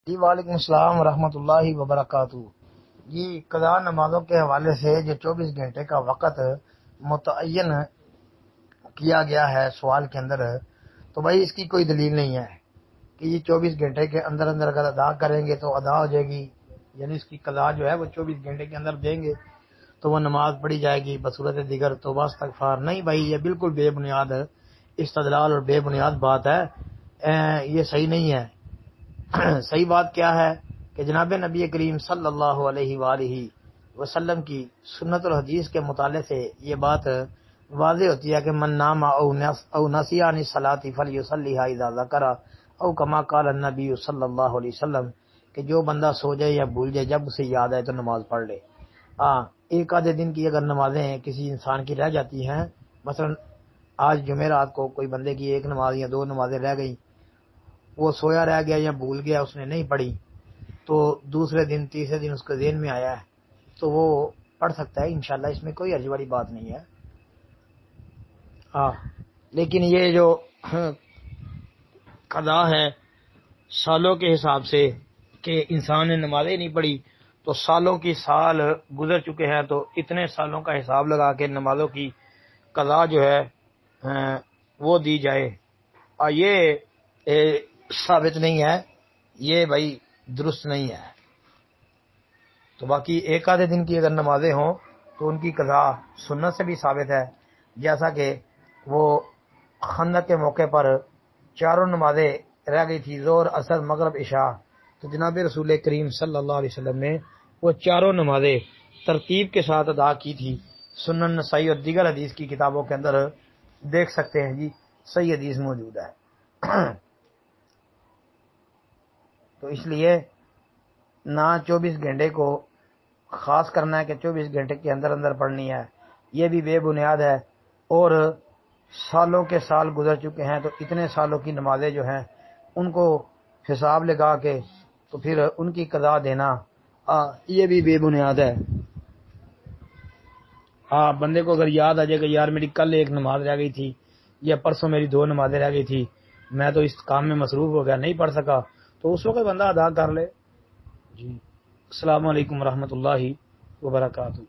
جی وعلیکم السلام ورحمۃ اللہ وبرکاتہ۔ جی قضا نمازوں کے حوالے سے جو 24 گھنٹے کا وقت متعین کیا گیا ہے سوال کے اندر، تو بھائی اس کی کوئی دلیل نہیں ہے کہ یہ 24 گھنٹے کے اندر اندر اگر ادا کریں گے تو ادا ہو جائے گی، یعنی اس کی قضا جو ہے وہ 24 گھنٹے کے اندر دیں گے تو وہ نماز پڑھی جائے گی بصورت دیگر توبہ استغفار۔ نہیں بھائی، یہ بالکل بے بنیاد استدلال اور بے بنیاد بات ہے، یہ صحیح نہیں ہے۔ صحیح بات کیا ہے کہ جناب نبی کریم صلی اللہ علیہ وآلہ وسلم کی سنت اور حدیث کے مطالعے سے یہ بات واضح ہوتی ہے کہ من نام او نسی عن الصلاۃ فلیصلیھا اذا ذکر او کما قال النبی صلی اللہ علیہ وسلم، کہ جو بندہ سو جائے یا بھول جائے جب اسے یاد آئے تو نماز پڑھ لے۔ ایک آدھے دن کی اگر نمازیں کسی انسان کی رہ جاتی ہیں، مثلا آج جمعرات کو کوئی بندے کی ایک نماز یا دو نمازیں رہ گئی، وہ سویا رہ گیا یا بھول گیا، اس نے نہیں پڑھی، تو دوسرے دن تیسرے دن اس کے ذہن میں آیا ہے تو وہ پڑھ سکتا ہے انشاءاللہ، اس میں کوئی حرج والی بات نہیں ہے۔ لیکن یہ جو قضا ہے سالوں کے حساب سے کہ انسان نے نمازیں نہیں پڑھی تو سالوں کی سال گزر چکے ہیں تو اتنے سالوں کا حساب لگا کے نمازوں کی قضا جو ہے وہ دی جائے، یہ ثابت نہیں ہے، یہ بھائی درست نہیں ہے۔ تو باقی ایک آدھے دن کی اگر نمازیں ہوں تو ان کی قضا سنت سے بھی ثابت ہے، جیسا کہ وہ خندق کے موقع پر چاروں نمازیں رہ گئی تھی، ظہر عصر مغرب عشاء، تو جناب رسول کریم صلی اللہ علیہ وسلم نے وہ چاروں نمازیں ترتیب کے ساتھ ادا کی تھی۔ سنن نسائی اور دیگر حدیث کی کتابوں کے اندر دیکھ سکتے ہیں، جی صحیح حدیث موجود ہے۔ تو اس لیے نہ 24 گھنٹے کو خاص کرنا ہے کہ 24 گھنٹے کے اندر اندر پڑھنی ہے، یہ بھی بے بنیاد ہے، اور سالوں کے سال گزر چکے ہیں تو اتنے سالوں کی نمازیں جو ہیں ان کو حساب لگا کے تو پھر ان کی قضا دینا یہ بھی بے بنیاد ہے۔ بندے کو اگر یاد آ جائے کہ یار میری کل ایک نماز رہ گئی تھی یا پرسوں میری 2 نمازیں رہ گئی تھی، میں تو اس کام میں مصروف ہو گیا نہیں پڑھ سکا، تو اس وقت بندہ ادا کر لے۔ جی السلام علیکم ورحمۃ اللہ وبرکاتہ۔